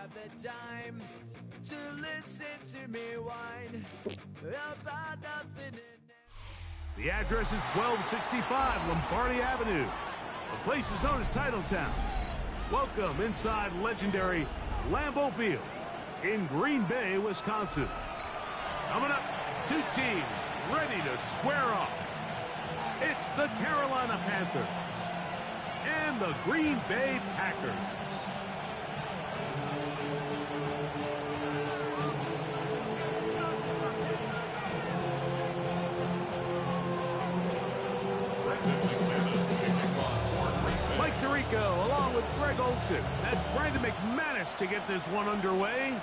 have the time to listen to me whine about nothing. The address is 1265 Lombardi Avenue. The place is known as Titletown. Welcome inside legendary Lambeau Field in Green Bay, Wisconsin. Coming up, two teams ready to square off. It's the Carolina Panthers and the Green Bay Packers. Mike Tirico along with Greg Olson. That's Brandon McManus to get this one underway.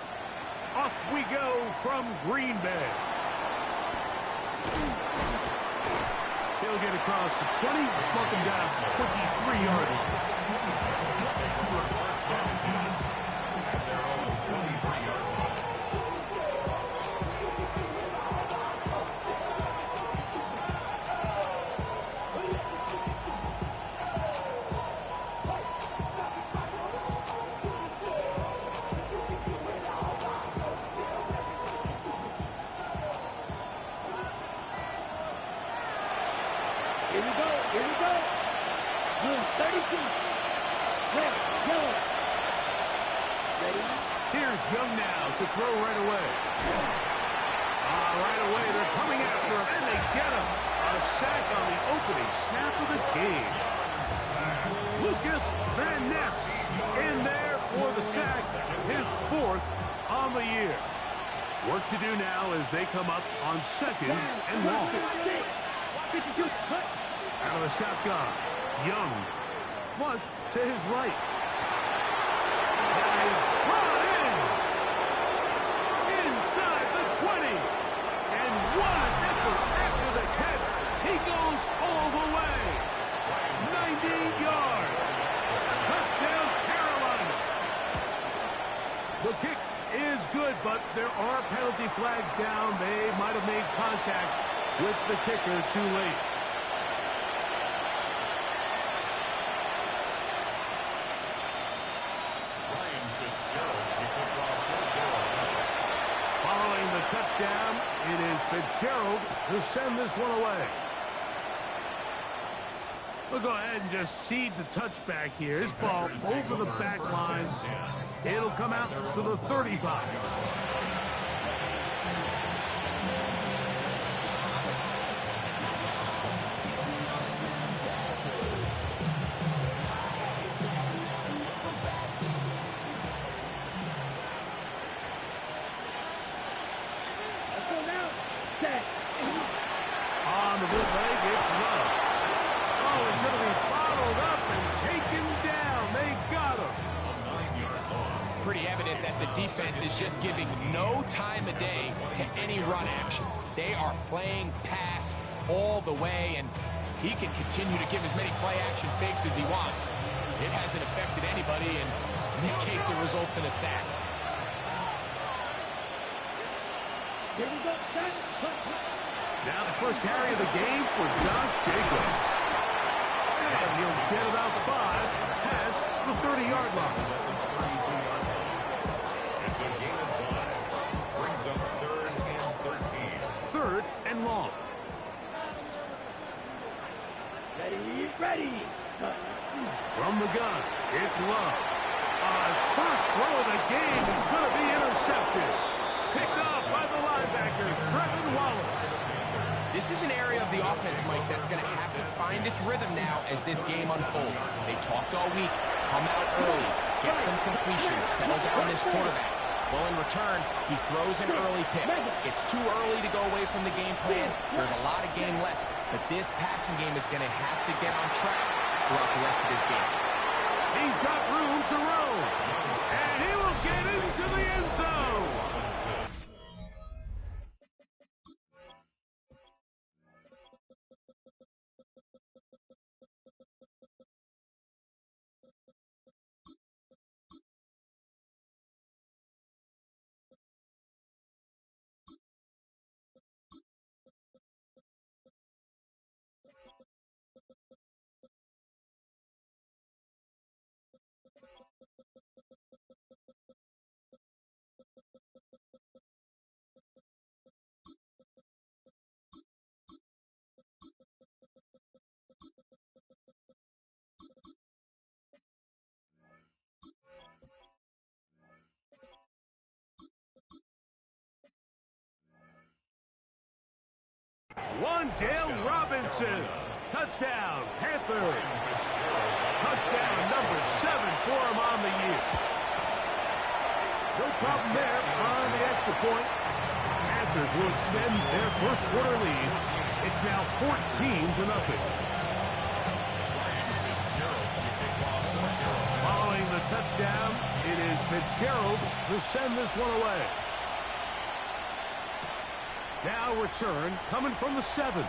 Off we go from Green Bay. He'll get across the 20, welcome down 23-yard line. Here we go. Rule 32. Red, yellow. Ready? Here's Young now to throw right away. Right away, they're coming after him, and they get him. A sack on the opening snap of the game. Lucas Van Ness in there for the sack, his fourth on the year. Work to do now as they come up on second and long. Out of the shotgun, Young, flush to his right. That is brought in. Inside the 20. And what an effort after the catch. He goes all the way. 90 yards. Touchdown, Carolina. The kick is good, but there are penalty flags down. They might have made contact with the kicker too late. Following the touchdown, it is Fitzgerald to send this one away. We'll go ahead and just cede the touchback here. This ball over the back line. It'll come out to the 35. On the bootleg, it's Love. Oh, it's going to be bottled up and taken down. They got him. Pretty evident that the defense is just giving no time of day to any run actions. They are playing pass all the way, and he can continue to give as many play-action fakes as he wants. It hasn't affected anybody, and in this case, it results in a sack. Here we go. Now the first carry of the game for Josh Jacobs. And he'll get about 5 past the 30-yard line. It's a gain of 5. Brings up 3rd and 13. 3rd and long. Ready. From the gun, it's Love. First throw of the game is going to be intercepted. Picked off by the linebacker, Trevin Wallace. This is an area of the offense, Mike, that's going to have to find its rhythm now as this game unfolds. They talked all week, come out early, get some completions, settle down this quarterback. Well, in return, he throws an early pick. It's too early to go away from the game plan. There's a lot of game left, but this passing game is going to have to get on track throughout the rest of this game. He's got room to roam, and he will get into the end zone. Robinson. Touchdown, Panthers. Touchdown number 7 for him on the year. No problem there on the extra point. Panthers will extend their first quarter lead. It's now 14-0. Following the touchdown, it is Fitzgerald to send this one away. Now return coming from the 7.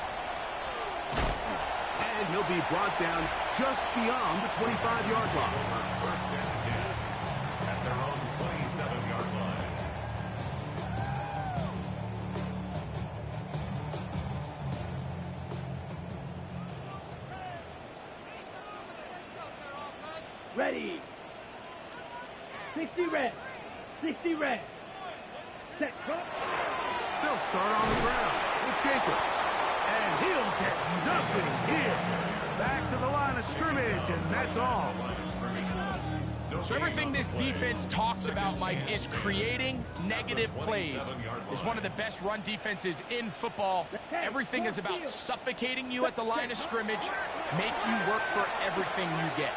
And he'll be brought down just beyond the 25-yard line. First and 10 at their own 27-yard line. Ready. 60 red. 60 red. Set. Drop. They'll start on the ground with Jacobs. And he'll get nothing here. Back to the line of scrimmage, and that's all. So everything this defense talks about, Mike, is creating negative plays. It's one of the best run defenses in football. Everything is about suffocating you at the line of scrimmage, make you work for everything you get.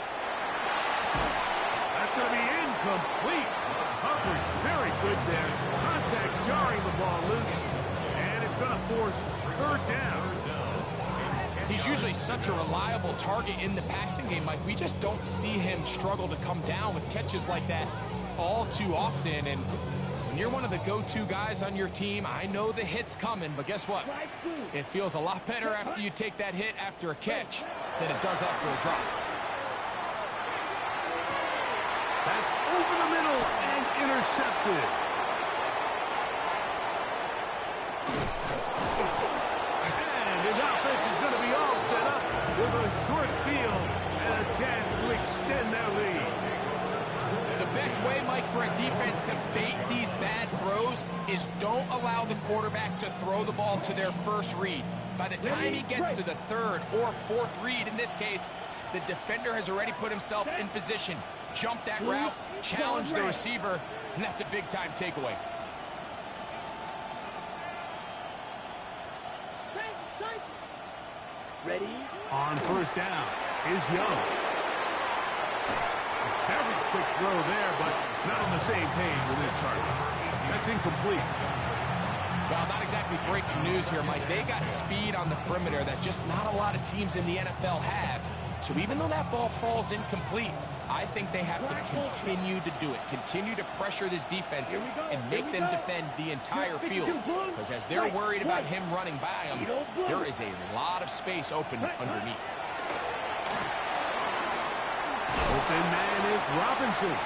That's going to be incomplete. Coverage very good there. Contact jarring the ball loose. And it's going to force third down. He's usually such a reliable target in the passing game, Mike. We just don't see him struggle to come down with catches like that all too often. And when you're one of the go-to guys on your team, I know the hit's coming, but guess what? It feels a lot better after you take that hit after a catch than it does after a drop. That's over the middle and intercepted. And his offense is going to be all set up with a short field and a chance to extend their lead. The best way, Mike, for a defense to bait these bad throws is don't allow the quarterback to throw the ball to their first read. By the time he gets to the third or fourth read, in this case, the defender has already put himself in position. Jump that route, challenge the receiver, and that's a big-time takeaway. Ready. On first down is Young. A very quick throw there, but not on the same page with his target. That's incomplete. Well, not exactly breaking news here, Mike. They got speed on the perimeter that just not a lot of teams in the NFL have. So even though that ball falls incomplete, I think they have to continue to do it. Continue to pressure this defense and make them defend the entire field. Because as they're worried about him running by them, there is a lot of space open underneath. Open man is Robinson.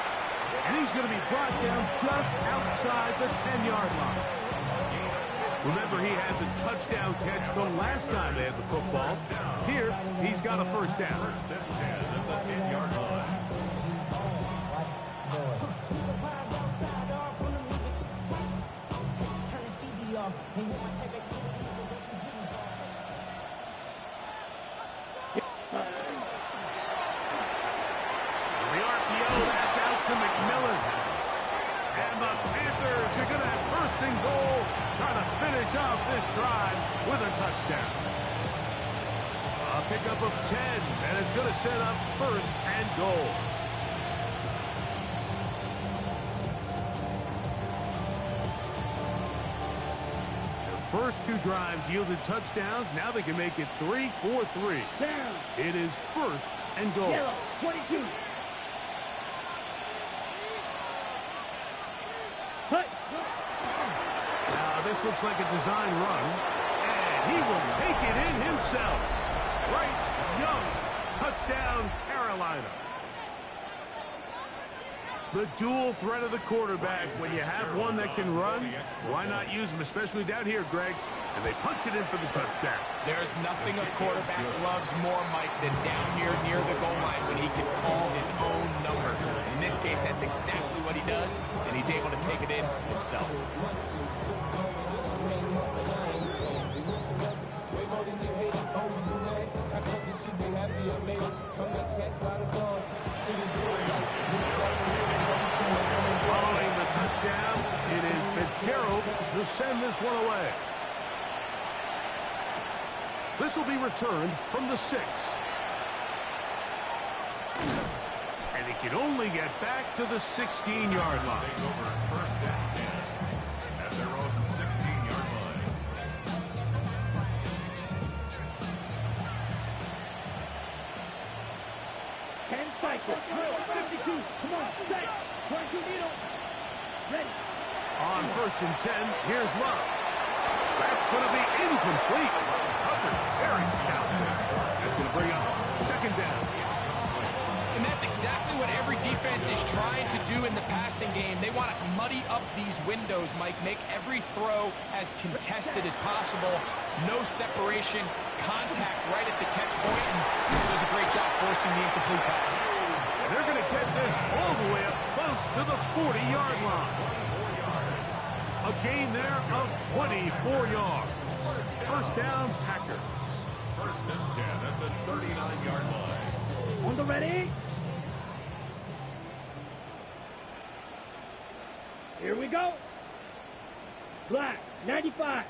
And he's going to be brought down just outside the 10-yard line. Remember, he had the touchdown catch the last time they had the football. Here, he's got a first down. First and 10 at the 10-yard line. The RPO, that's out to McMillan. And the Panthers are going to have first and goal, trying to finish off this drive with a touchdown. A pickup of 10, and it's going to set up first and goal. Their first two drives yielded touchdowns. Now they can make it 3-4-3. Down. It is first and goal. Yellow. 22. Hut. Now this looks like a design run, and he will take it in himself. Bryce Young, touchdown, Carolina. The dual threat of the quarterback. When you have one that can run, why not use him, especially down here, Greg? And they punch it in for the touchdown. There's nothing a quarterback loves more, Mike, than down here near the goal line when he can call his own number. In this case, that's exactly what he does, and he's able to take it in himself. Following the touchdown, it is Fitzgerald to send this one away. This will be returned from the 6. And he can only get back to the 16-yard line. Take over first and 10 at their own 16-yard line. Ten cycle. 52. Come on, set. 22 needle. Ready. On first and 10, here's Love. That's going to be incomplete. Very stout there. That's going to bring up second down. And that's exactly what every defense is trying to do in the passing game. They want to muddy up these windows, Mike, make every throw as contested as possible. No separation, contact right at the catch point, and does a great job forcing the incomplete pass. And they're going to get this all the way up close to the 40-yard line. A gain there of 24 yards. First down, Packers. First and 10 at the 39-yard line. On the ready. Here we go. Black, 95.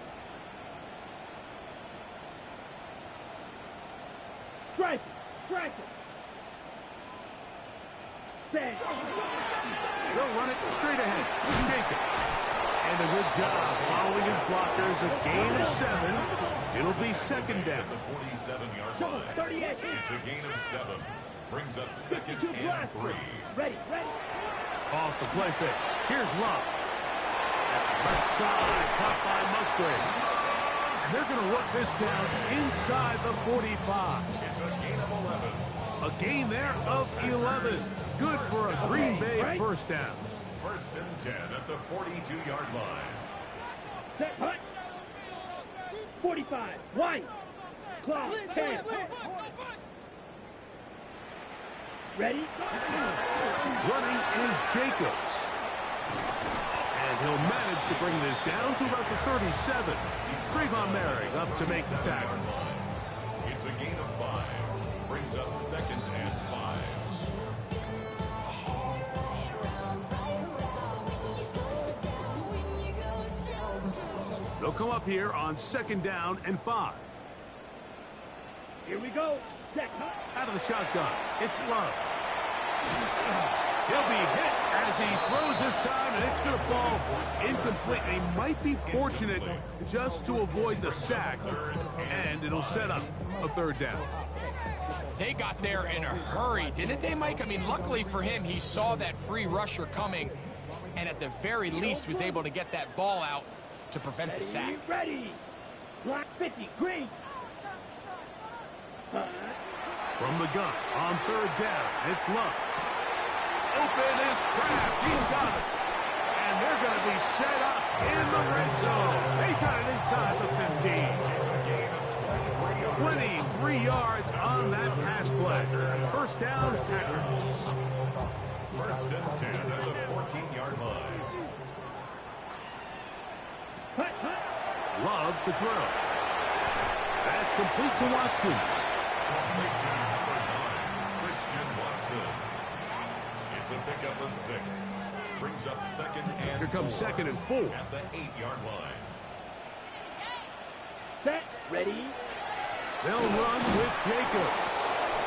Strike it. Strike it. Set. They'll run it straight ahead. Jacobs. And a good job following his blockers. A gain of 7. It'll be second down. At the 47-yard Come on, line. 38. It's a gain of 7. Brings up second 52 and blast. 3. Ready, ready. Off the play fake. Here's Love. That's left side. Caught by Musgrave. And they're going to work this down inside the 45. It's a gain of 11. A gain there of 11. Good for a Green Bay first down. First and 10 at the 42-yard line. Set, hut. 45. Wide. Clock, 10. Ready? Running is Jacobs. And he'll manage to bring this down to about the 37. Trayvon Merrick up to make the tackle. It's a gain of 5. Brings up second and 5. They'll come up here on second down and 5. Here we go. Set, hut. Out of the shotgun, it's Love. He'll be hit as he throws this time, and it's going to fall incomplete. He might be fortunate just to avoid the sack, and it'll set up a third down. They got there in a hurry, didn't they, Mike? I mean, luckily for him, he saw that free rusher coming, and at the very least was able to get that ball out to prevent the sack. Ready. Black 50. Green. From the gun on third down, it's Love. Open is Kraft. He's got it. And they're going to be set up in the red zone. They got it inside the 15. 23 yards on that pass play. First down, Packers. First and 10 at the 14-yard line. Hut, hut. Love to throw. That's complete to Watson. Christian Watson. It's a pickup of 6. Brings up second and Here comes 4 second and 4. at the 8-yard line. Set. Ready. They'll run with Jacobs.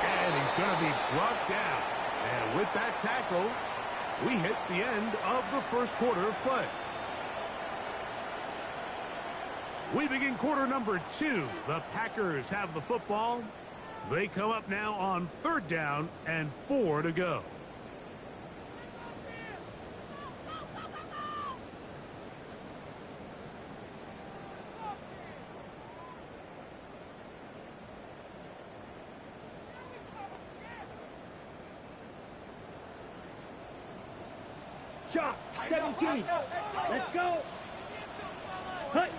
And he's going to be brought down. And with that tackle, we hit the end of the first quarter of play. We begin quarter number 2. The Packers have the football. They come up now on third down and 4 to go. Shot. 17. Let's go. Hut.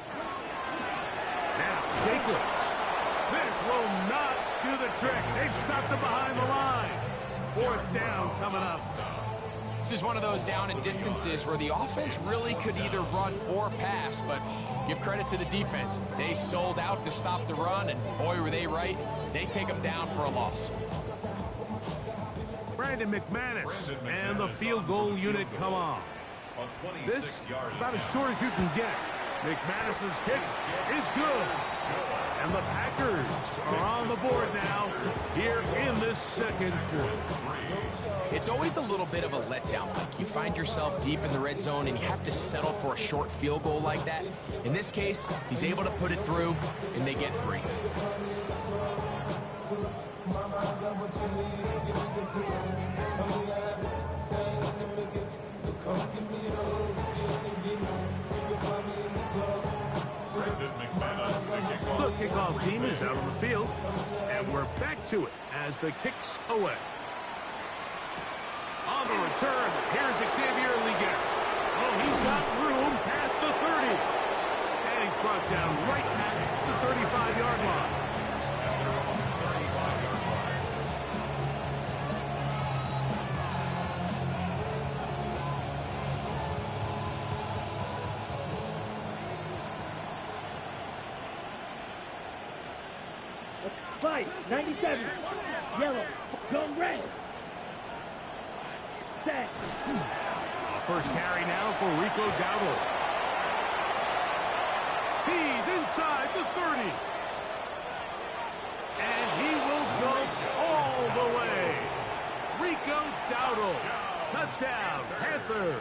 Now, Jacobs. This will not do the trick. They've stopped it behind the line. Fourth down coming up. This is one of those down and distances where the offense really could either run or pass, but give credit to the defense. They sold out to stop the run, and boy, were they right. They take them down for a loss. Brandon McManus and the field goal unit come on. This about as short as you can get. McManus's kick is good. And the Packers are on the board now here in this second quarter. It's always a little bit of a letdown, Mike. You find yourself deep in the red zone and you have to settle for a short field goal like that. In this case, he's able to put it through and they get 3. The kickoff team is out on the field, and we're back to it as the kick's away. On the return, here's Xavier Leggett. Oh, he's got room past the 30. And he's brought down right at the 35-yard line. Fight, 97, yellow, go red. Set. First carry now for Rico Dowdle. He's inside the 30. And he will go all the way. Rico Dowdle. Touchdown, Panthers.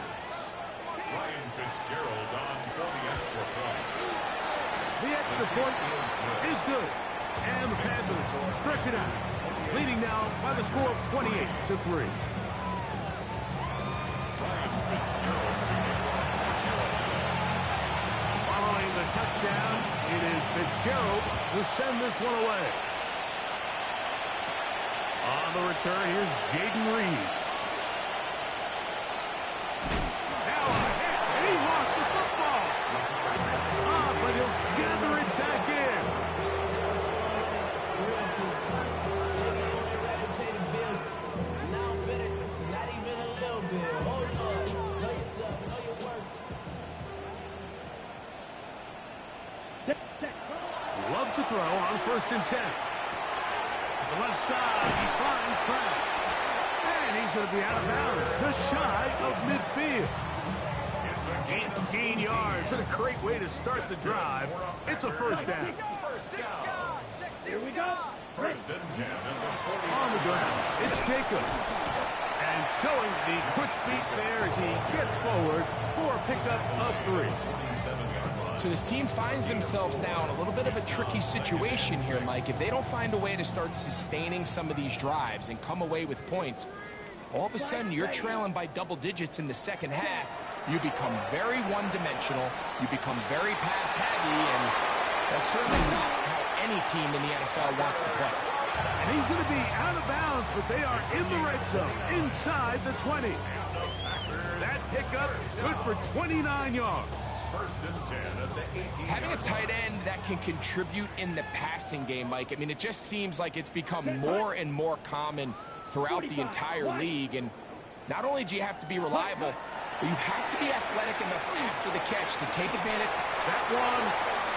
Ryan Fitzgerald on for the extra point. The extra point is good. And the Panthers stretch it out, leading now by the score of 28-3. Following the touchdown, it is Fitzgerald to send this one away. On the return, here's Jaden Reed. Now a hit, and he lost the football. But he'll gather it back in. Love to throw on 1st and 10. To the left side, he finds Kraft. And he's going to be out of bounds, just shy of midfield. 18 yards. What a great way to start the drive. It's a first down. Here we go. First and 10 On the ground, it's Jacobs. And showing the quick feet there as he gets forward for a pickup of 3. So this team finds themselves now in a little bit of a tricky situation here, Mike. If they don't find a way to start sustaining some of these drives and come away with points, all of a sudden you're trailing by double digits in the second half. You become very one-dimensional. You become very pass-heavy, and that's certainly not how any team in the NFL wants to play. And he's going to be out of bounds, but they are in the red zone, inside the 20. That pickup good for 29 yards. First and 10 at the 18. Having a tight end that can contribute in the passing game, Mike, I mean, it just seems like it's become more and more common throughout the entire league. And not only do you have to be reliable, but you have to be athletic enough after the catch to take advantage. That one,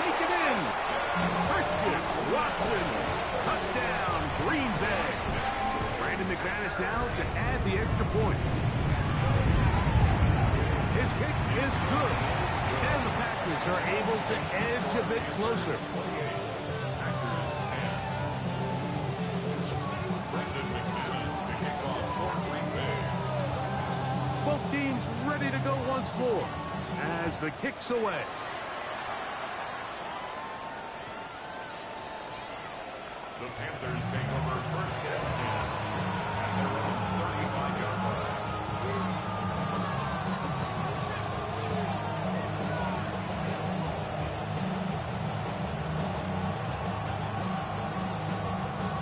take it in. Christian Watson, touchdown, Green Bay. Brandon McManus now to add the extra point. His kick is good. And the Packers are able to edge a bit closer. Packers 10. Brandon McManus to kick off for Green Bay. Both teams ready to go once more as the kick's away. The Panthers take over first and 10 at their own 35-yard line.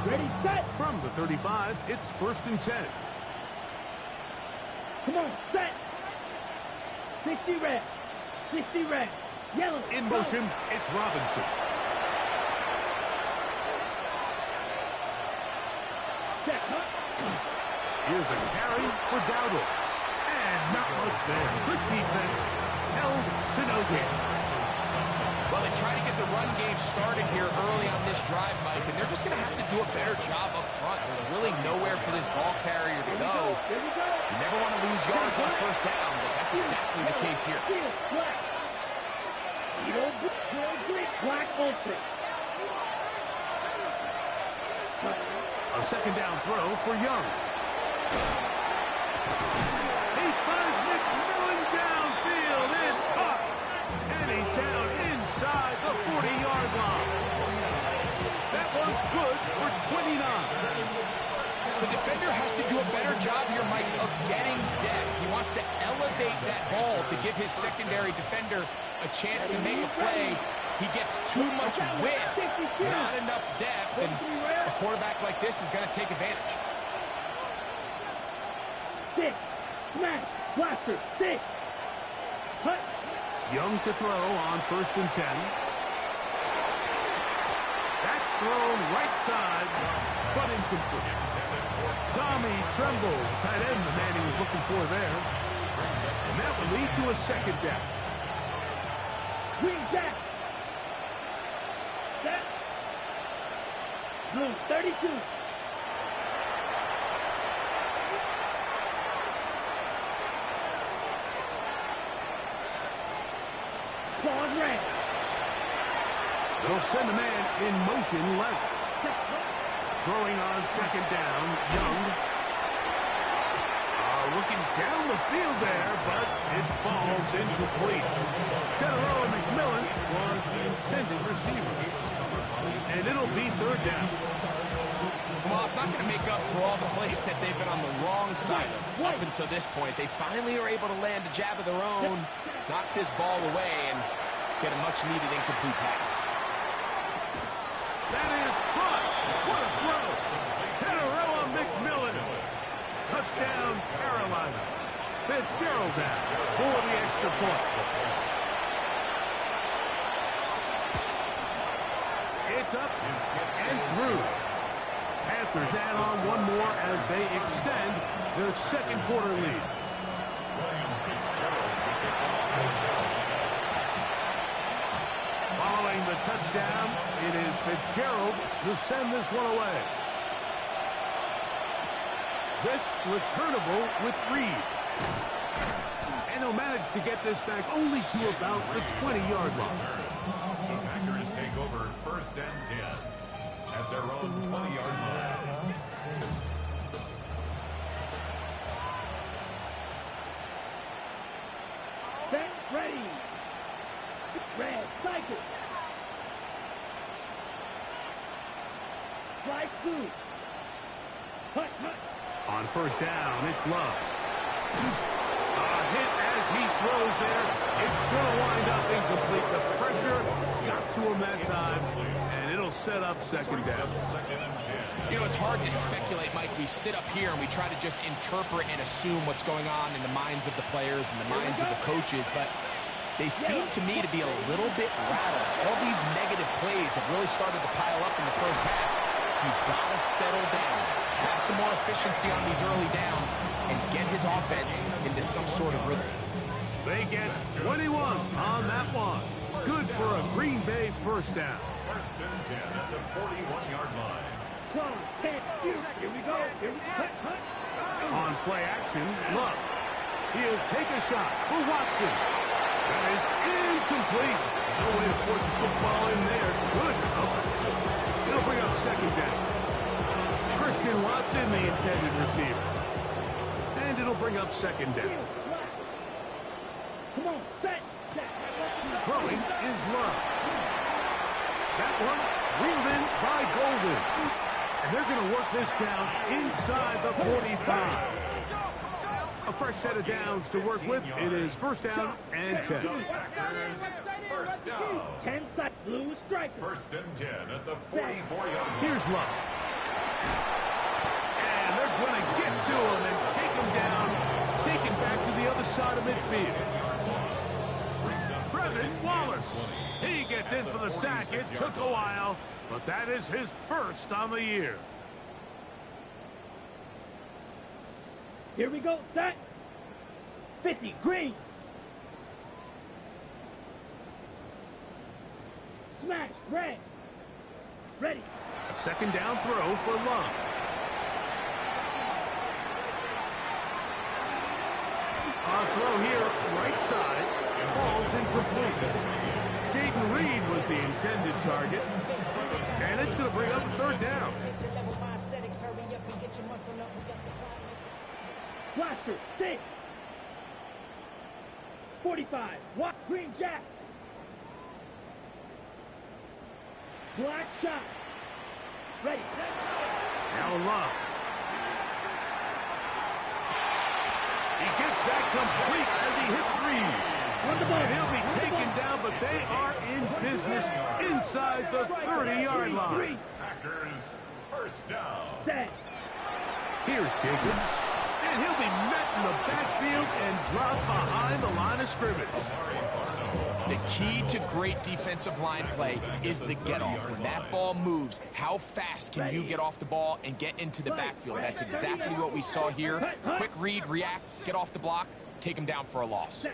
Ready, set. From the 35, it's 1st and 10. Come on, set. 60 red. 60 red. Yellow. In go. motion, it's Robinson. Check, huh? Here's a carry for Dowdle. And not much there. Good defense. Held to no gain. Well, they try to get the run game started here early on this drive, Mike, and they're just going to have to do a better job up front. There's really nowhere for this ball carrier to go. Here we go. You never want to lose yards on first down, but that's exactly the case here. Black. Black ultra. A second down throw for Young. He finds McMillan downfield. It's caught. And he's down inside the 40-yard line. That one's good for 29. The defender has to do a better job here, Mike, of getting depth. He wants to elevate that ball to give his secondary defender a chance to make a play. He gets too much width, not enough depth, and a quarterback like this is going to take advantage. 6, smash, blaster, 6. Cut. Young to throw on 1st and 10. That's thrown right side, but incomplete. Tommy Tremble, tight end, the man he was looking for there. And that will lead to a second down. Green jack. Set. Blue 32. Claws red. They'll send a man in motion left. Throwing on 2nd down, Young. Looking down the field there, but it falls incomplete. Teteroa McMillan was the intended receiver. And it'll be 3rd down. Well, it's not going to make up for all the plays that they've been on the wrong side of up until this point. They finally are able to land a jab of their own, knock this ball away, and get a much-needed incomplete pass. That is caught. What a throw. Teteroa McMillan. Touchdown, Carolina. Fitzgerald down for the extra point. It's up and through. Panthers add on one more as they extend their 2nd quarter lead. Following the touchdown, it is Fitzgerald to send this one away. This returnable with Reed. And he'll manage to get this back only to about the 20-yard line. The Packers take over 1st and 10 at their own 20-yard line. Set, ready. Red, cycle. Strike 2. Cut, cut. On 1st down, it's Love. A hit as he throws there. It's going to wind up incomplete. The pressure got to him that time, and it'll set up 2nd down. You know, it's hard to speculate, Mike. We sit up here and we try to just interpret and assume what's going on in the minds of the players and the minds of the coaches, but they seem to me to be a little bit rattled. All these negative plays have really started to pile up in the 1st half. He's got to settle down, have some more efficiency on these early downs, and get his offense into some sort of rhythm. They get 21 on that one. Good for a Green Bay 1st down. 1st and 10 at the 41-yard line. Close, 10, here we go. Here we go. Cut, cut. On play action, Love. He'll take a shot for Watson. That is incomplete. No way to force the football in there. Good coverage. It'll bring up 2nd down. Christian Watson, the intended receiver. And it'll bring up 2nd down. Come on, set. Throwing is Love. That one reeled in by Golden. And they're going to work this down inside the 45. A fresh set of downs to work with. It is 1st down and 10. Packers, 1st down. 10 seconds, blue striker. 1st and 10 at the 44-yard line. Here's Love. And they're going to get to him and take him down. Take him back to the other side of midfield. Brevin Wallace. He gets in for the sack. It took a while, but that is his 1st on the year. Here we go, set. 50, green. Smash, red. Ready. A 2nd down throw for Love. A throw here, right side, falls incomplete. Jaden Reed was the intended target, and it's going to bring up 3rd down. Blaster, 6. 45. What? Green Jack. Black shot. Ready. Now Love. He gets that complete as he hits three. And he'll be taken down, but they are in business inside the 30-yard line. Packers first down. Set. Here's Jacobs. And he'll be met in the backfield and dropped behind the line of scrimmage. The key to great defensive line play is the get-off. When that ball moves, how fast can you get off the ball and get into the backfield? That's exactly what we saw here. Quick read, react, get off the block, take him down for a loss.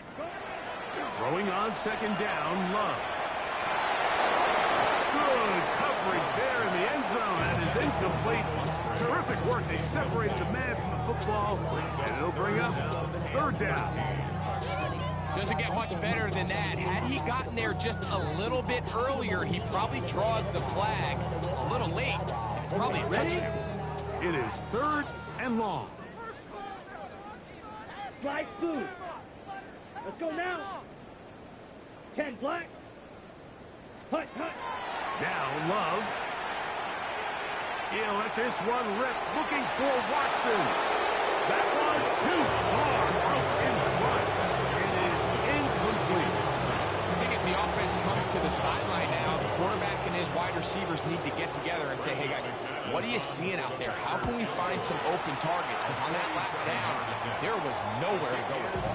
Throwing on second down, Love. Good coverage there in the end zone. That is incomplete. Terrific work. They separate the man from the football, and it'll bring up third down. Doesn't get much better than that. Had he gotten there just a little bit earlier, he probably draws the flag a little late. It's probably a touchdown. It is third and long. Flag blue. Let's go now. 10 black. Hut, hut. Now Love. He'll let this one rip, looking for Watson. That one too far out in front. It is incomplete. I think as the offense comes to the sideline now, the quarterback and his wide receivers need to get together and say, hey guys, what are you seeing out there? How can we find some open targets? Because on that last down, there was nowhere to go with it.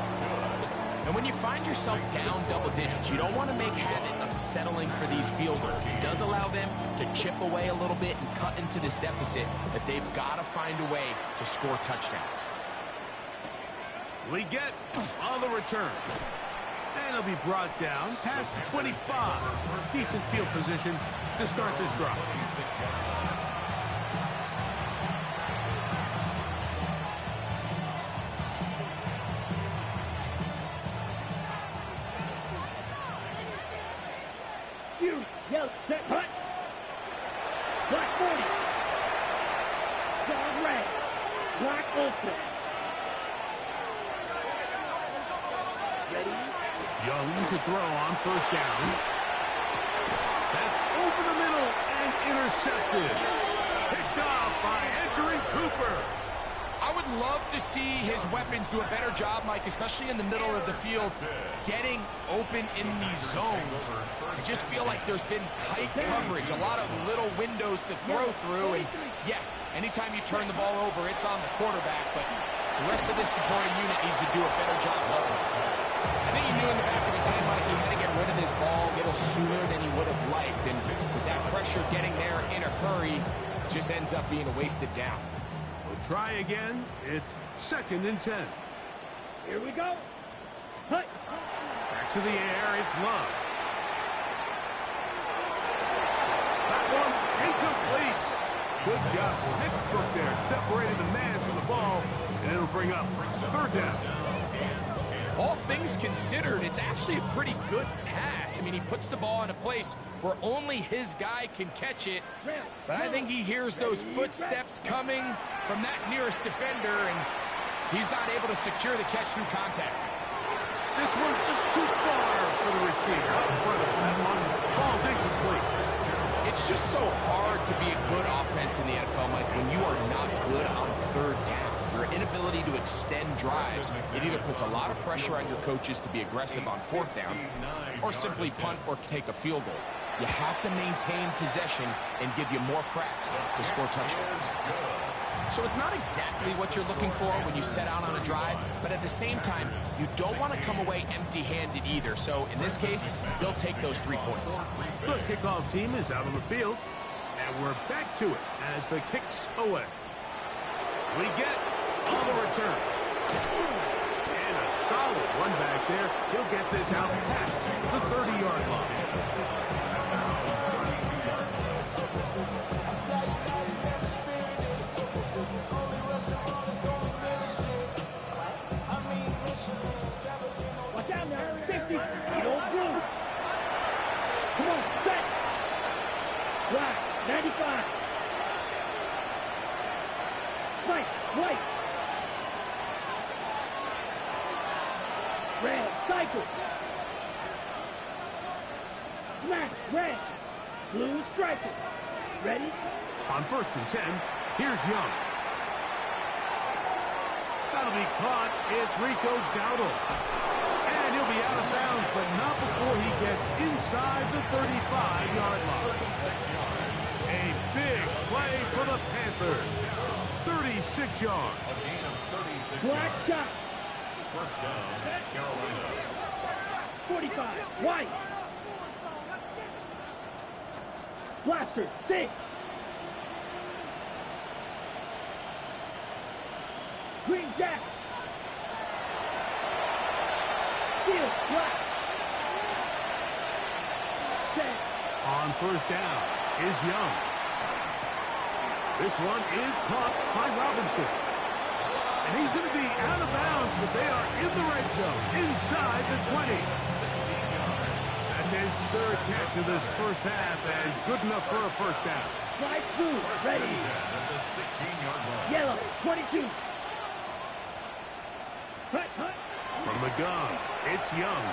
And when you find yourself down double digits, you don't want to make habit of settling for these field goals. It does allow them to chip away a little bit and cut into this deficit, but they've got to find a way to score touchdowns. We get on the return. And he'll be brought down past the 25. Decent field position to start this drive. Yellow, set, hut. Black 40. Dog red. Black ultra. Ready? Young to throw on first down. That's over the middle and intercepted. Picked off by Edgerrin Cooper. I would love to see his weapons do a better job, Mike, especially in the middle of the field, getting open in these zones. I just feel like there's been tight coverage, a lot of little windows to throw through, and yes, anytime you turn the ball over, it's on the quarterback, but the rest of this supporting unit needs to do a better job helping. I think he knew in the back of his head, Mike, he had to get rid of this ball a little sooner than he would have liked, and with that pressure getting there in a hurry, just ends up being a wasted down. Try again. It's second and 10. Here we go. Hut. Back to the air. It's Love. That one incomplete. Good job. Pittsburgh there separating the man from the ball, and it'll bring up third down. All things considered, it's actually a pretty good pass. I mean, he puts the ball in a place where only his guy can catch it. But I think he hears those footsteps coming from that nearest defender, and he's not able to secure the catch through contact. This one just too far for the receiver. Out in front of him. That one falls incomplete. It's just so hard to be a good offense in the NFL, Mike, when you are not good on third down. Your inability to extend drives, it either puts a lot of pressure on your coaches to be aggressive on fourth down or simply punt or take a field goal. You have to maintain possession and give you more cracks to score touchdowns. So it's not exactly what you're looking for when you set out on a drive, but at the same time, you don't want to come away empty-handed either. So in this case, they'll take those 3 points. The kickoff team is out on the field, and we're back to it as the kick's away. We get on the return. And a solid one back there. He'll get this out past the 30-yard line. Watch out now. 50. You don't blue. Come on, set. Black, 95. Right. red, cycle. Smash, red. Blue, striker. Ready? On 1st and 10, here's Young. That'll be caught. It's Rico Dowdle. And he'll be out of bounds, but not before he gets inside the 35-yard line. A big play for the Panthers. 36 yards. A gain of 36 Black yards. shot. First down, Carolina. 45, white. Blaster, 6. Green jack. Steel, black. Set. On 1st down is Young. This one is caught by Robinson. And he's going to be out of bounds, but they are in the red zone, inside the 20. 16 yards. That's his 3rd catch of this first half, and good enough for a first down. Flight blue, ready. At the 16-yard line. Yellow, 22. Hut, hut. From the gun, it's Young.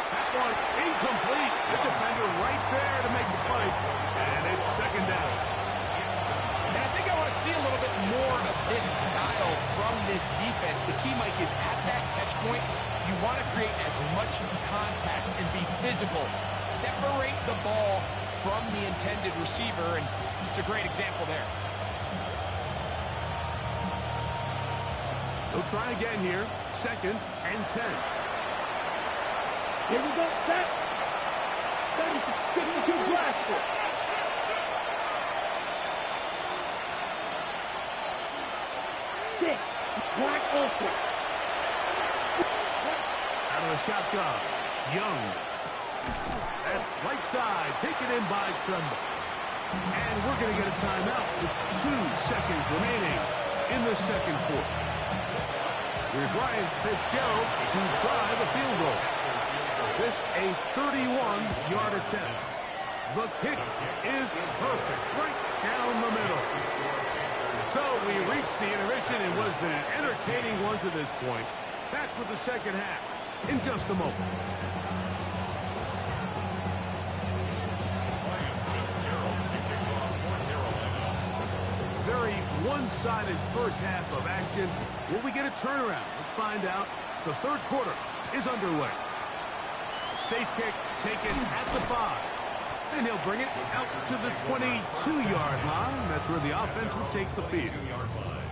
That one incomplete. The defender right there to make the play, and it's 2nd down. And I think I want to see a little bit more of this style from this defense. The key, Mike, is at that catch point, you want to create as much contact and be physical. Separate the ball from the intended receiver, and it's a great example there. They'll try again here. 2nd and 10. Here we go, set. 52 blaster. Six, black ultra. Out of the shotgun, Young. That's right side, taken in by Tremble. And we're going to get a timeout with 2 seconds remaining in the 2nd quarter. Here's Ryan Fitzgerald to try the field goal. This a 31-yard attempt. The kick is perfect, right down the middle. So we reached the intermission and was an entertaining one to this point. Back with the 2nd half in just a moment. Ryan Fitzgerald to kick off for Carolina. Very one-sided first half of action. Will we get a turnaround? Let's find out. The 3rd quarter is underway. Safe kick taken at the 5. And he'll bring it out to the 22-yard line. That's where the offense will take the field. 2-yard line.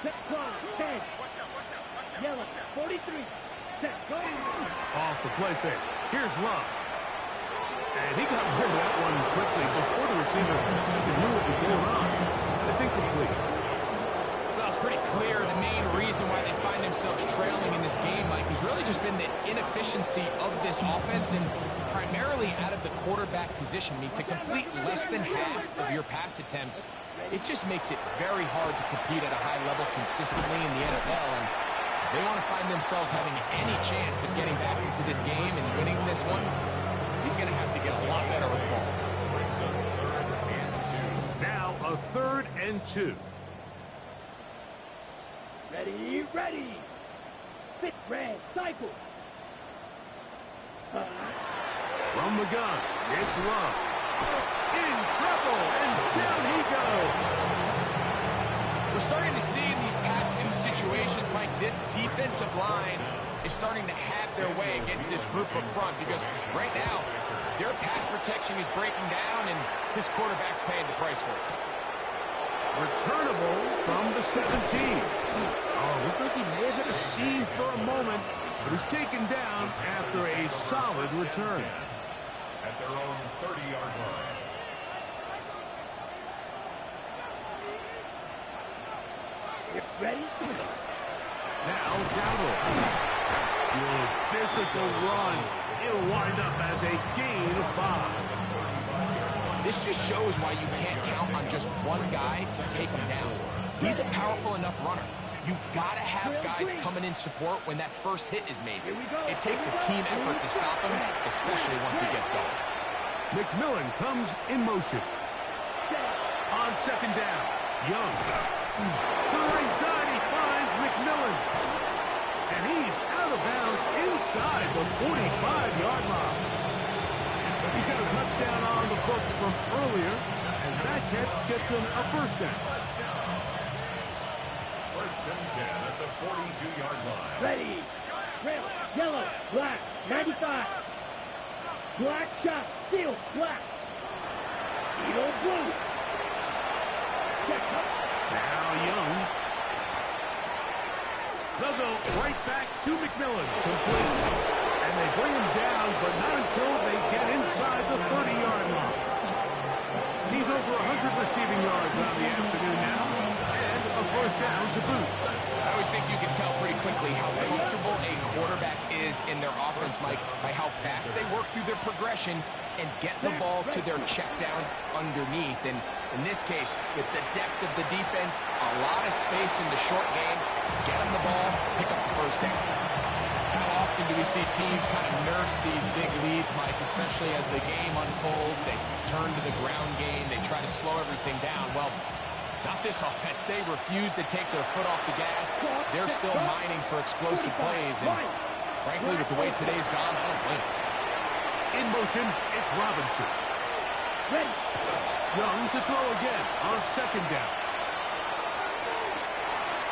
Set, corner, 10. Yellow, 43. Set, go. Off the play fake. Here's Love. And he got rid of that one quickly before the receiver knew what was going on. That's incomplete. Well, it's pretty clear the main reason why they find themselves trailing in this game, Mike, has really just been the inefficiency of this offense and primarily out of the quarterback position. I mean, to complete less than half of your pass attempts, it just makes it very hard to compete at a high level consistently in the NFL. And they want to find themselves having any chance of getting back into this game and winning this one. He's going to have to get a lot better with the ball. Brings up 3rd and 2. Now a 3rd and 2. Ready, ready. Fit, red, cycle. From the gun, it's Love. In trouble, and down he goes. We're starting to see in these passing situations, Mike, this defensive line is starting to have their way against this group up front because right now, their pass protection is breaking down, and this quarterback's paying the price for it. Returnable from the 17. Oh, looked like he may have hit a seam for a moment, but was taken down after a solid return. At their own 30-yard line. Ready? Now Dowdle. Good physical run. It'll wind up as a gain of 5. This just shows why you can't count on just one guy to take him down. He's a powerful enough runner. You gotta have guys coming in support when that first hit is made. It takes a team effort to stop him, especially once he gets going. McMillan comes in motion. on second down. Young. To the right side, he finds McMillan. And he's out of bounds inside the 45-yard line. He's got a touchdown on the books from earlier, and that catch gets him a first down. First and 10 at the 42-yard line. Ready. Red, yellow, black, 95. Black shot, steel, black. Eagle blue. Check up. Now Young. They'll go right back to McMillan. Complete. And they bring him down, but not until they get inside the 30-yard line. He's over 100 receiving yards on the afternoon now, and a first down to boot. I always think you can tell pretty quickly how comfortable a quarterback is in their offense, Mike, by how fast they work through their progression and get the ball to their check down underneath. And in this case, with the depth of the defense, a lot of space in the short game, get them the ball, pick up the first down. How often do we see teams kind of nurse these big leads, Mike, especially as the game unfolds? They turn to the ground game. They try to slow everything down. Well, not this offense. They refuse to take their foot off the gas. They're still mining for explosive plays. And frankly, with the way today's gone, I don't blame them. In motion, it's Robinson. Ready. Young to throw again on second down.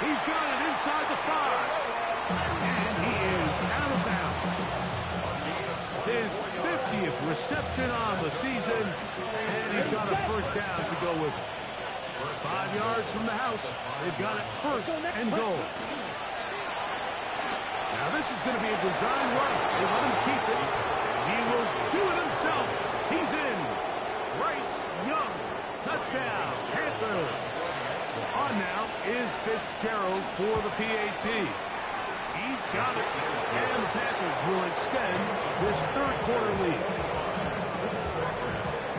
He's got it inside the 5. And he is out of bounds. His 50th reception on the season, and he's got a first down to go with it. 5 yards from the house. They've got it first and goal. Now this is going to be a design rush. They let him keep it. He will do it himself. He's in. Bryce Young. Touchdown. Panthers. On now is Fitzgerald for the PAT. He's got it. And the Panthers will extend this third quarter lead.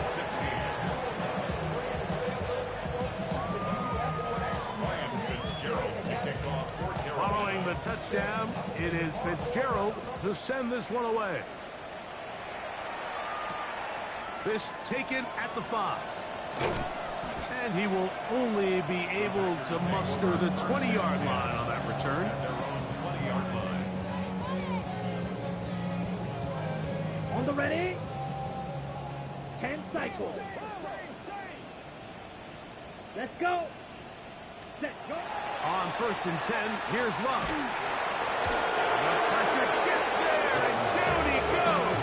16. Ryan Fitzgerald to kick off for Carolina. Following the touchdown, it is Fitzgerald to send this one away. This taken at the 5. And he will only be able to muster the 20-yard line on that return. Their own 20-yard line. On the ready. 10 cycles. Let's go. Set, go. On first and 10, here's Love. The pressure gets there, and down he goes.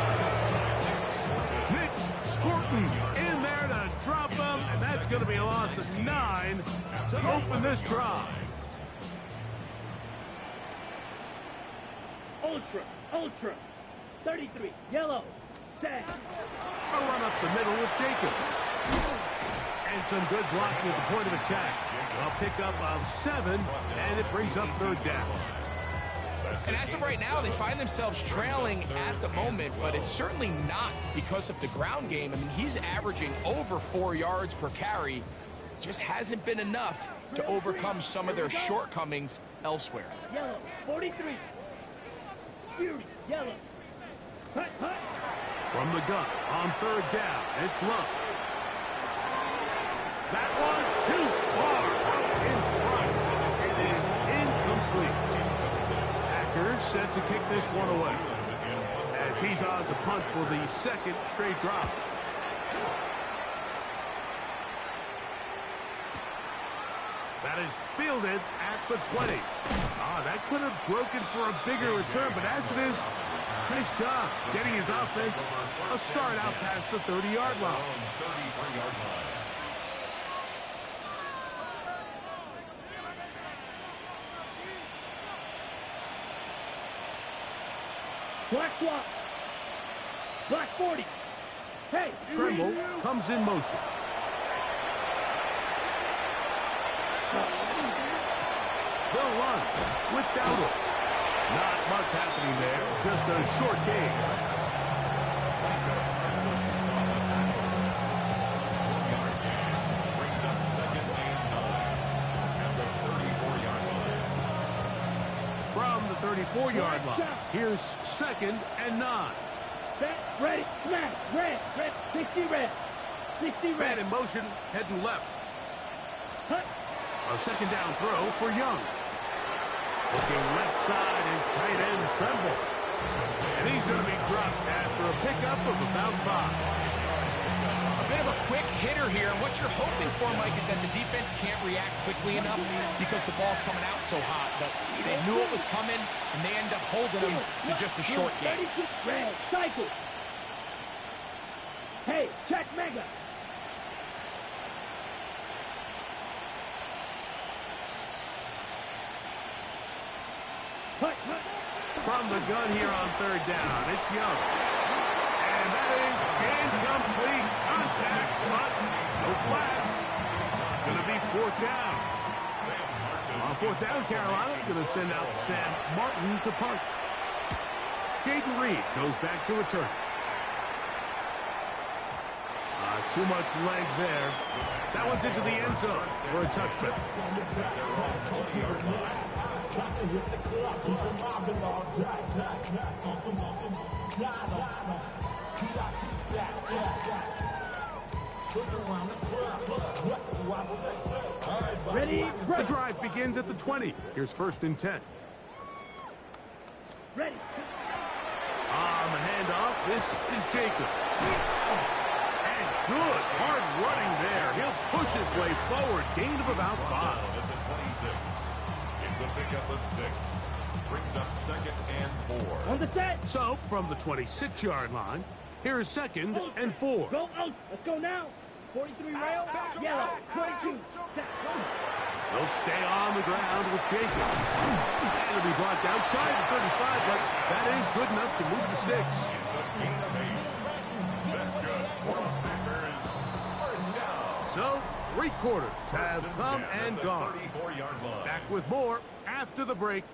Nick Scorton in there to drop him, and that's going to be a loss of 9 to open this drive. Ultra. 33, yellow. Set. A run up the middle with Jacobs. And some good blocking at the point of attack. A pickup of 7, and it brings up third down. And as of right now, they find themselves trailing at the moment, but it's certainly not because of the ground game. I mean, he's averaging over 4 yards per carry. Just hasn't been enough to overcome some of their shortcomings elsewhere. Yellow. 43. Fury. Yellow. Hut. From the gun on third down, it's Love. That one too far out in front. It is incomplete. Packers set to kick this one away as he's on to punt for the second straight drive. That is fielded at the 20. That could have broken for a bigger return, but as it is, nice job getting his offense a start out past the 30-yard line. 33-yard line. Black swap. Black 40. Hey. Tremble comes in motion. They'll run with Dowdle. Not much happening there. Just a short game. Brings up second and 9 at the 34-yard line. From the 34-yard line, here's second and 9. Set. Ready. Smash. Red. 60 red. 60 Man red. in motion, heading left. A second down throw for Young. Looking left side, his tight end trembles. And he's going to be dropped after a pickup of about 5. A bit of a quick hitter here. And what you're hoping for, Mike, is that the defense can't react quickly enough because the ball's coming out so hot. But they knew it was coming, and they end up holding them to just a short game. Red, cycle. Hey, check mega. From the gun here on third down, it's Young. And that is incomplete contact, but no flags. It's going to be fourth down. On fourth down, Carolina going to send out Sam Martin to punt. Jaden Reed goes back to return. Too much leg there. That one's into the end zone for a touchdown. Ready? The drive begins at the 20. Here's 1st and 10. Ready. On the handoff, this is Jacobs. And good, hard running there. He'll push his way forward. Gain of about 5. At the 26. It's a pickup of 6. Brings up 2nd and 4. On the set. So, from the 26-yard line, here's 2nd and 4. Go out. Let's go now. 43 rail. Yellow. 22. Set. They'll stay on the ground with Jacobs. And it'll be brought down shy of 35, but that is good enough to move the sticks. It's a gain of 8. That's good. For the Packers. First down. So, 3 quarters have come and gone. 34-yard line. Back with more after the break.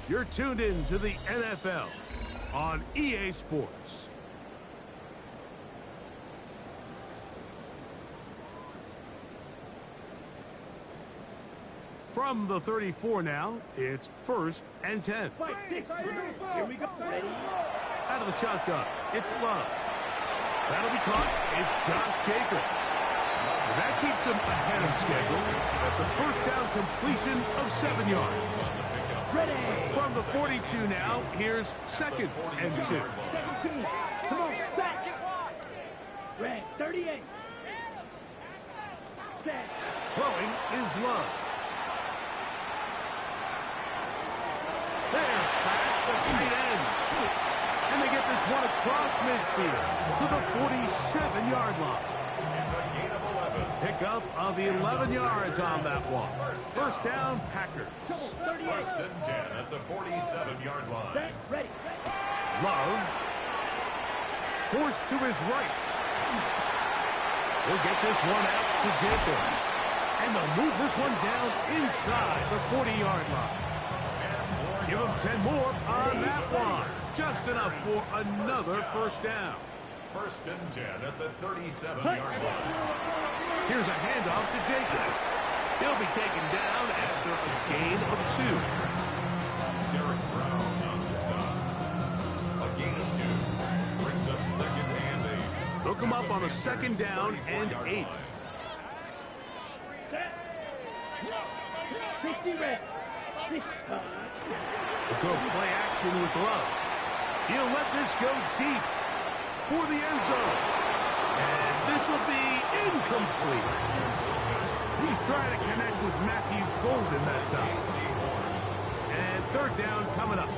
You're tuned in to the NFL on EA Sports. From the 34 now, it's 1st and 10. Fight. 6. Here we go. Ready. Out of the shotgun, it's Love. That'll be caught. It's Josh Jacobs. That keeps him ahead of schedule. That's a first down completion of 7 yards. Ready. From the 42 now, here's 2nd and 2. 17. Come on. Set. Red. 38. Set. Throwing is Love. There's past the tight end. And they get this one across midfield to the 47-yard line. It's a gain of 11. Pickup of 11 yards on that one. First down, Packers. Come on. 38. 1st and 10 at the 47-yard line. Set. Ready. Love. Forced to his right. He'll get this one out to Jacobs. And they'll move this one down inside the 40-yard line. Give him 10 more on that one. Just enough for another first down. 1st and 10 at the 37-yard line. Here's a handoff to Jacobs. He'll be taken down after a gain of 2. Derek Brown on the stop. A gain of 2. Brings up 2nd and 8. Look him up on a 2nd down and 8. Set. 60 red. 60. We'll go play action with Love. He'll let this go deep for the end zone. And this will be incomplete. He's trying to connect with Matthew Golden that time. And 3rd down coming up.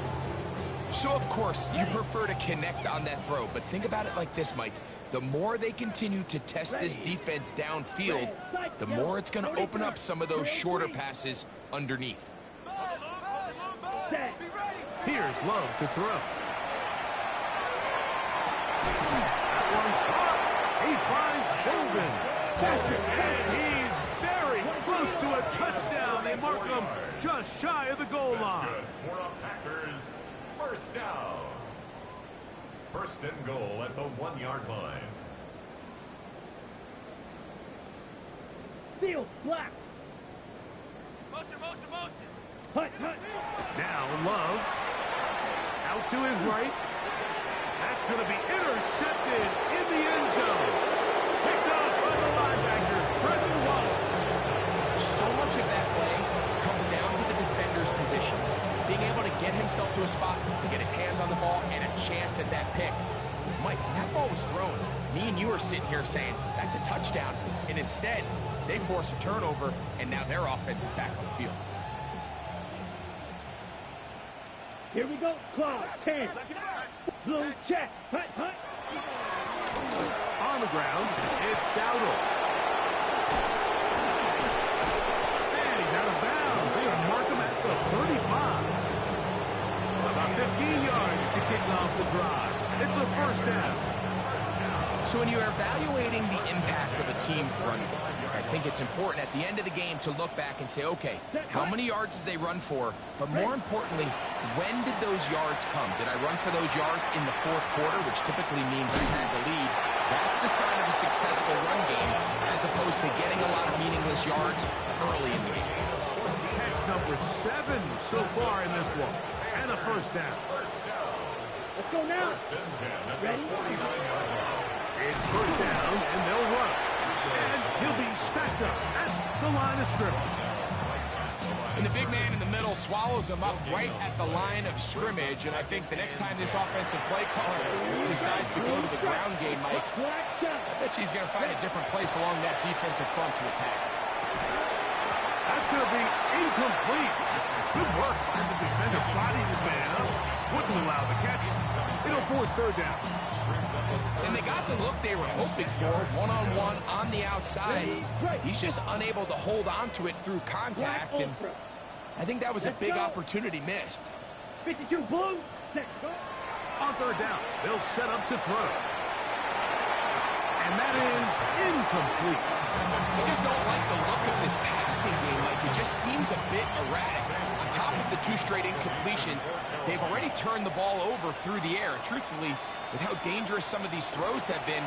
So, of course, you prefer to connect on that throw, but think about it like this, Mike. The more they continue to test this defense downfield, the more it's going to open up some of those shorter passes underneath. Set. Here's Love to throw. That one caught. He finds Golden. And he's very close to a touchdown. They mark him just shy of the goal line. Good for a Packers. First down. 1st and goal at the 1-yard line. Field. Black. Motion, motion, motion. Hut. Hut. Now Love out to his right. That's going to be intercepted in the end zone. Picked up by the linebacker, Trevor Wallace. So himself to a spot to get his hands on the ball and a chance at that pick. Mike, when that ball was thrown, me and you are sitting here saying, that's a touchdown. And instead, they force a turnover, and now their offense is back on the field. Here we go. Claw, 10. Blue check. Hut, hut. On the ground, it's Dowdle. And he's out of bounds. They're going to mark him at the 35. About 15 yards to kick off the drive. It's a first down. So when you're evaluating the impact of a team's run game, I think it's important at the end of the game to look back and say, okay, how many yards did they run for? But more importantly, when did those yards come? Did I run for those yards in the fourth quarter, which typically means I had the lead? That's the sign of a successful run game, as opposed to getting a lot of meaningless yards early in the game. Catch number 7 so far in this one. And a first down. Let's go now. Ready? It's first down, and they'll run. And he'll be stacked up at the line of scrimmage. And the big man in the middle swallows him up right at the line of scrimmage. And I think the next time this offensive play caller decides to go to the ground game, Mike, I bet she's going to find a different place along that defensive front to attack. That's going to be incomplete. Good work by the defender. Bodied his man up. Wouldn't allow the catch. It'll force third down. And they got the look they were hoping for, one-on-one on the outside. He's just unable to hold on to it through contact, and I think that was a big opportunity missed. 52 blue. On third down, they'll set up to throw. And that is incomplete. I just don't like the look of this passing game. Like, it just seems a bit erratic. On top of the 2 straight incompletions, they've already turned the ball over through the air. And truthfully, with how dangerous some of these throws have been,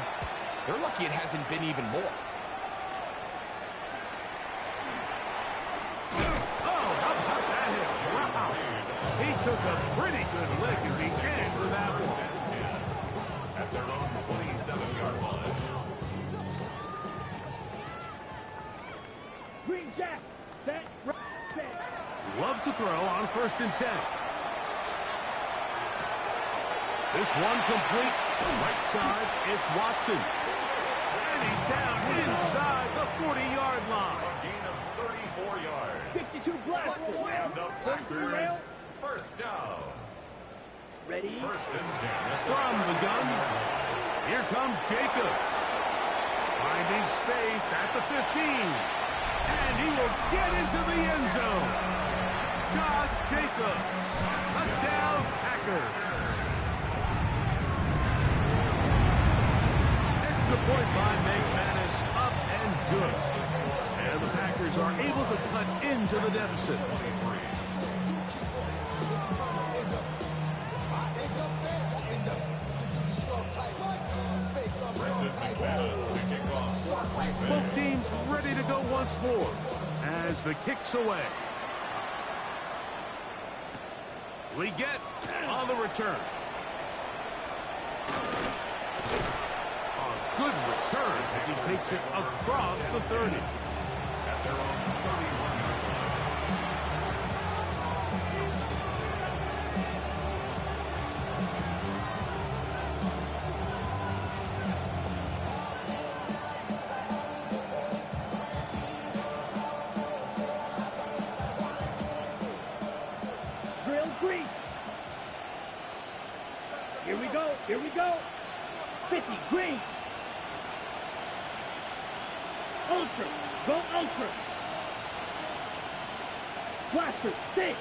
they're lucky it hasn't been even more. Oh, how about that hit? Wow. He took a pretty good lick at the end of that one. At their own 27-yard line. Green jack. Set. Set. Love to throw on 1st and 10. This one complete. Right side, it's Watson. And he's down inside the 40-yard line. A gain of 34 yards. 52 black. And the Packers, first down. Ready? 1st and 10. From the gun, here comes Jacobs. Finding space at the 15. And he will get into the end zone. Josh Jacobs. Touchdown, Packers. The point by McManus up and good. And the Packers are able to cut into the deficit. Both teams ready to go once more as the kick's away. We get on the return. Good return as he takes it across the 30. At their own 31-yard line. Drill green. Here we go. Here we go. 50 green. Ultra. Go ultra. Blaster. 6.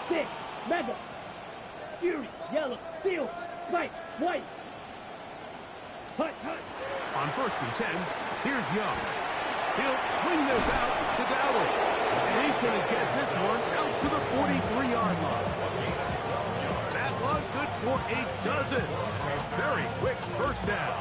6. Mega. Fury. Yellow. Steel. White. White. Hut. Hut. On 1st and 10, here's Young. He'll swing this out to Dowdle. And he's going to get this one out to the 43-yard line. That one good for 8 dozen. Very quick first down.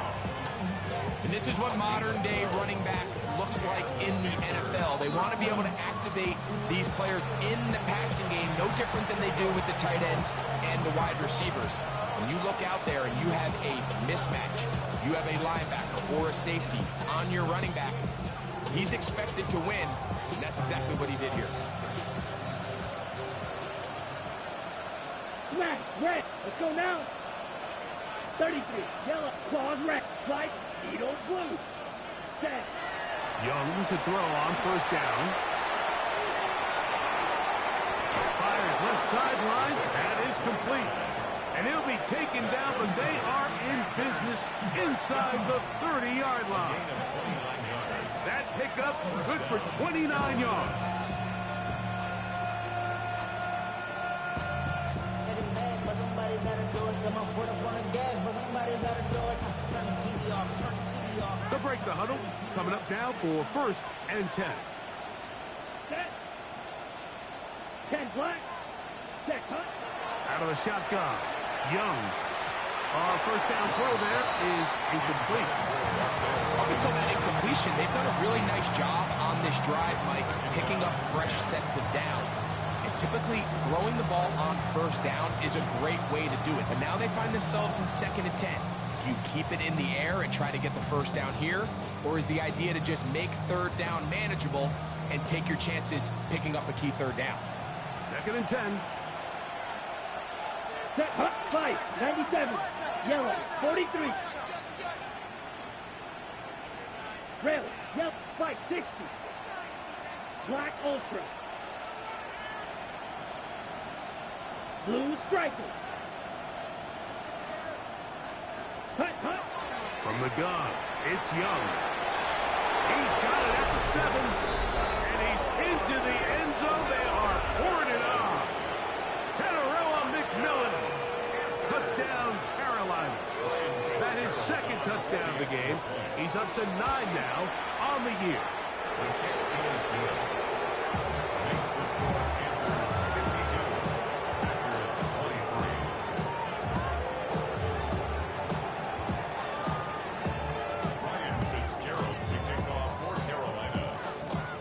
And this is what modern-day running back looks like in the NFL. They want to be able to activate these players in the passing game, no different than they do with the tight ends and the wide receivers. When you look out there and you have a mismatch, you have a linebacker or a safety on your running back, he's expected to win, and that's exactly what he did here. Smash, red. Let's go now. 33, yellow, claws red, right, needle blue. Set. Young to throw on first down. Fires left sideline. That is complete. And he'll be taken down, but they are in business inside the 30-yard line. That pickup good for 29 yards. To break the huddle, coming up now for 1st and 10. Set. 10 black. Set cut. Out of the shotgun. Young. Our first down throw there is incomplete. Up until that incompletion, they've done a really nice job on this drive, Mike, picking up fresh sets of downs. And typically, throwing the ball on first down is a great way to do it. But now they find themselves in 2nd and 10. Do you keep it in the air and try to get the first down here? Or is the idea to just make 3rd down manageable and take your chances picking up a key 3rd down? 2nd and 10. Set hut 5, 97, yellow, 43. Red, yellow, 5, 60. Black ultra. Blue striker. Hut, hut. From the gun, it's Young. He's got it at the 7. And he's into the end zone. They are pouring it on. Tenorella McMillan. Touchdown, Carolina. That is 2nd touchdown of the game. He's up to 9 now on the year.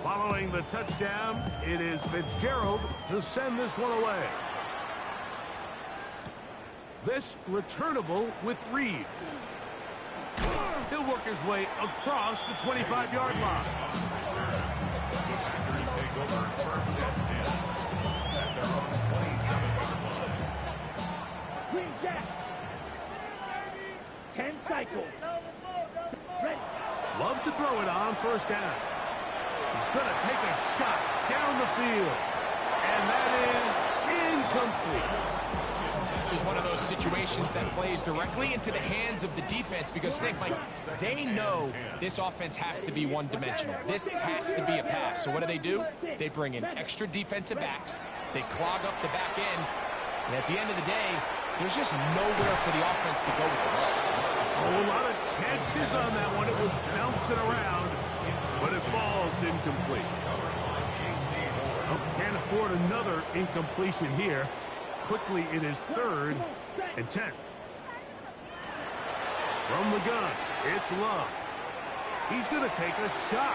Following the touchdown, it is Fitzgerald to send this one away. This returnable with Reed. He'll work his way across the 25-yard line. The Packers take over 1st and 10 at their own 27-yard line. Green Jack. 10 cycle. Red. Love to throw it on first down. He's going to take a shot down the field. And that is incomplete. This is one of those situations that plays directly into the hands of the defense because think, Mike, they know this offense has to be one-dimensional. This has to be a pass. So what do? They bring in extra defensive backs. They clog up the back end. And at the end of the day, there's just nowhere for the offense to go with the ball. Oh, a lot of chances on that one. It was bouncing around, but it falls incomplete. Oh, can't afford another incompletion here. Quickly, it is 3rd and 10. From the gun, it's Love. He's going to take a shot.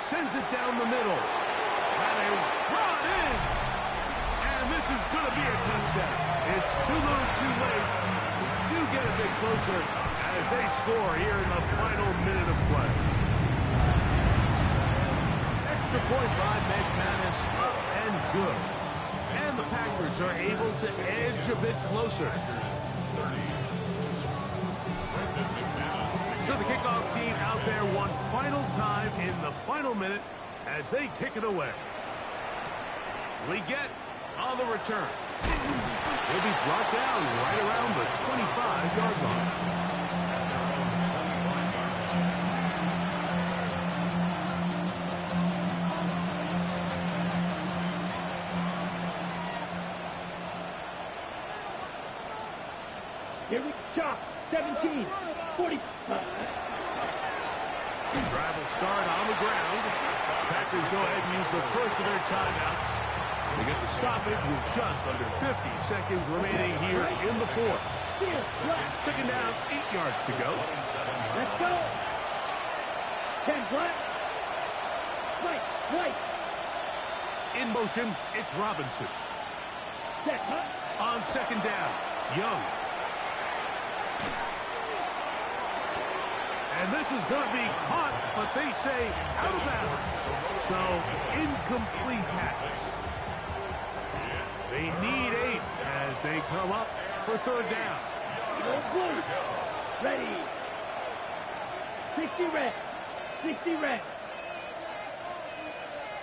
Sends it down the middle. That is brought in. And this is going to be a touchdown. It's too little too late. We do get a bit closer as they score here in the final minute of play. Extra point by McManus, up and good. And the Packers are able to edge a bit closer. So the kickoff team out there one final time in the final minute as they kick it away. Leggett on the return. He'll be brought down right around the 25-yard line. Here we chop. 17, 40. Drive will start on the ground. Packers go ahead and use the first of their timeouts. They get the stoppage with just under 50 seconds remaining here in the 4th. 2nd down, 8 yards to go. Let's go. 10 black. White. In motion, it's Robinson. Set up. On 2nd down, Young. And this is going to be caught, but they say out of bounds. So, incomplete pass. They need 8 as they come up for third down. Blue. Ready. 60 red. 60 red.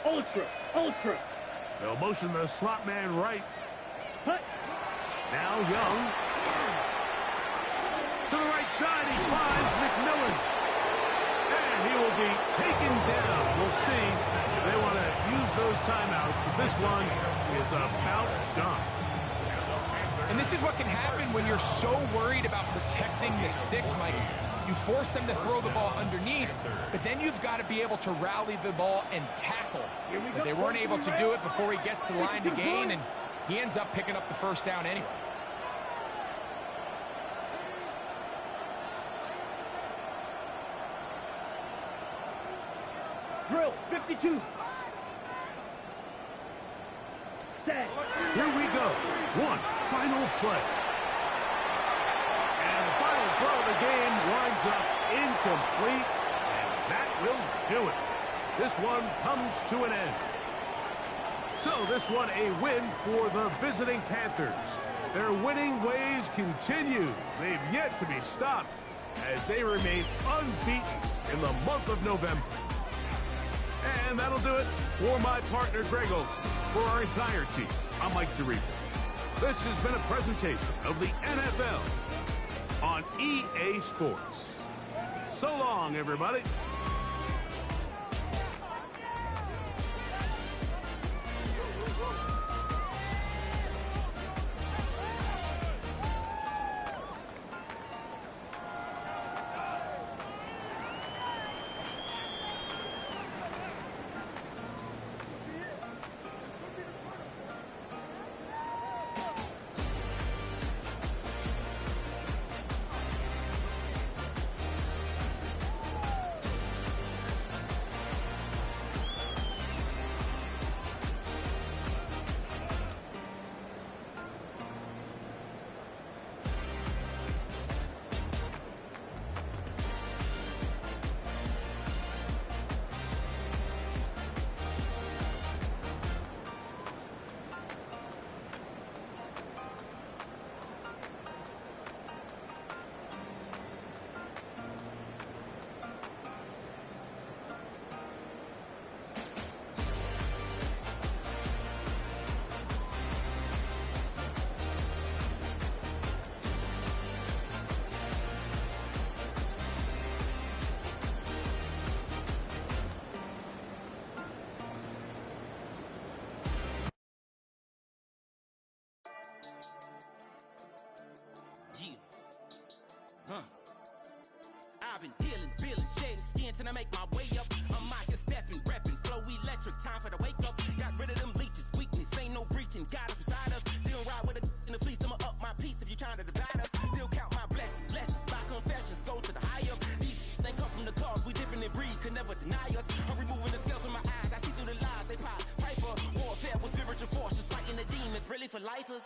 Ultra. They'll motion the slot man right. Cut. Now Young. To the right side, he finds McMillan. And he will be taken down. We'll see. They want to use those timeouts, but this one is about done. And this is what can happen when you're so worried about protecting the sticks, Mike. You force them to throw the ball underneath, but then you've got to be able to rally the ball and tackle. But they weren't able to do it before he gets to the line to gain, and he ends up picking up the first down anyway. Drill. 52. Set. Here we go. One final play. And the final throw of the game winds up incomplete, and that will do it. This one comes to an end. So this one a win for the visiting Panthers. Their winning ways continue. They've yet to be stopped as they remain unbeaten in the month of November. And that'll do it for my partner, Greg Olson. For our entire team, I'm Mike Tirico. This has been a presentation of the NFL on EA Sports. So long, everybody. I've been dealing, shedding skin till I make my way up. I'm out here stepping, repping, flow electric, time for the wake up. Got rid of them leeches, weakness, ain't no breaching. God is beside us, still ride with a in the fleece. I'ma up my piece if you trying to divide us. Still count my blessings, lessons, by confessions, go to the higher. These they come from the cause, we different in breed, could never deny us. I'm removing the scales from my eyes, I see through the lies, they pop. Piper, warfare with spiritual force, just fighting the demons, really for lifers.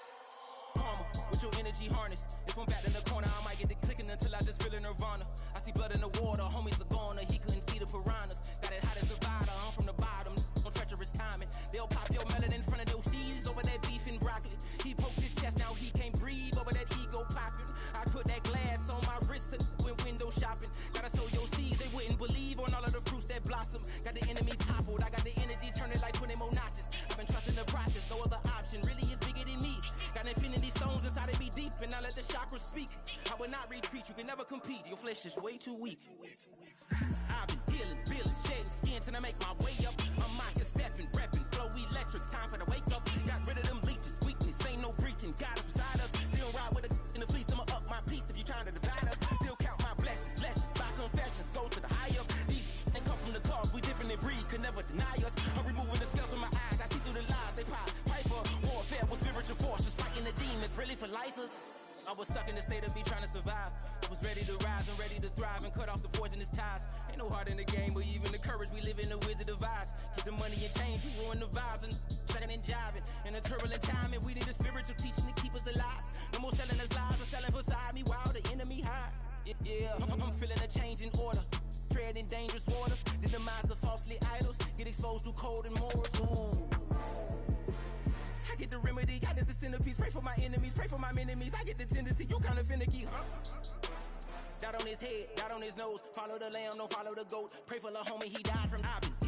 Karma, with your energy harness. If I'm back in the corner, I might get the clicking until I just feel a nirvana. I see blood in the water, homies are gone, he couldn't see the piranhas. Got it hot as divider, I'm from the bottom, no treacherous timing. They'll pop your melon in front of those seeds over that beef and broccoli. He poked his chest, now he can't breathe over that ego popping. I put that glass on my wrist and went window shopping. Gotta sow your seeds, they wouldn't believe on all of the fruits that blossom. Got the enemy toppled, I got the energy turning like 20 more notches. I've been trusting the process, no other option really is bigger than me. Got infinity stones inside of me deep, and I let the chakras speak. I will not retreat, you can never compete, your flesh is way too weak. I've been dealing, shedding skin till I make my way up. I'm out here stepping, repping, flow electric, time for the wake up. Got rid of them leeches, weakness, ain't no breaching. God is beside us, still ride with a in the fleece. I'ma up my piece if you trying to divide us. Still count my blessings, lessons, by confessions, go to the higher. These they come from the cause, we different in breed, could never deny us. I'm removing the scales from my eyes, I see through the lies, they pop. Piper, warfare with spiritual force, just fighting the demons, really for lifers. I was stuck in the state of me trying to survive. I was ready to rise and ready to thrive and cut off the poisonous ties. Ain't no heart in the game, but even the courage we live in the wizard of Oz. Keep the money and change, you ruin the vibes and checking and jiving. In a turbulent time, and we need a spiritual teaching to keep us alive. No more selling us lies or selling beside me while the enemy hide. Yeah, I'm feeling a change in order. Treading dangerous waters, the demise of falsely idols. Get exposed to cold and morals. Ooh. I get get the remedy. God is the centerpiece. Pray for my enemies, pray for my enemies. I get the tendency, you kinda finicky, huh? Dot on his head, dot on his nose. Follow the lamb, don't follow the goat. Pray for the homie, he died from Ivan.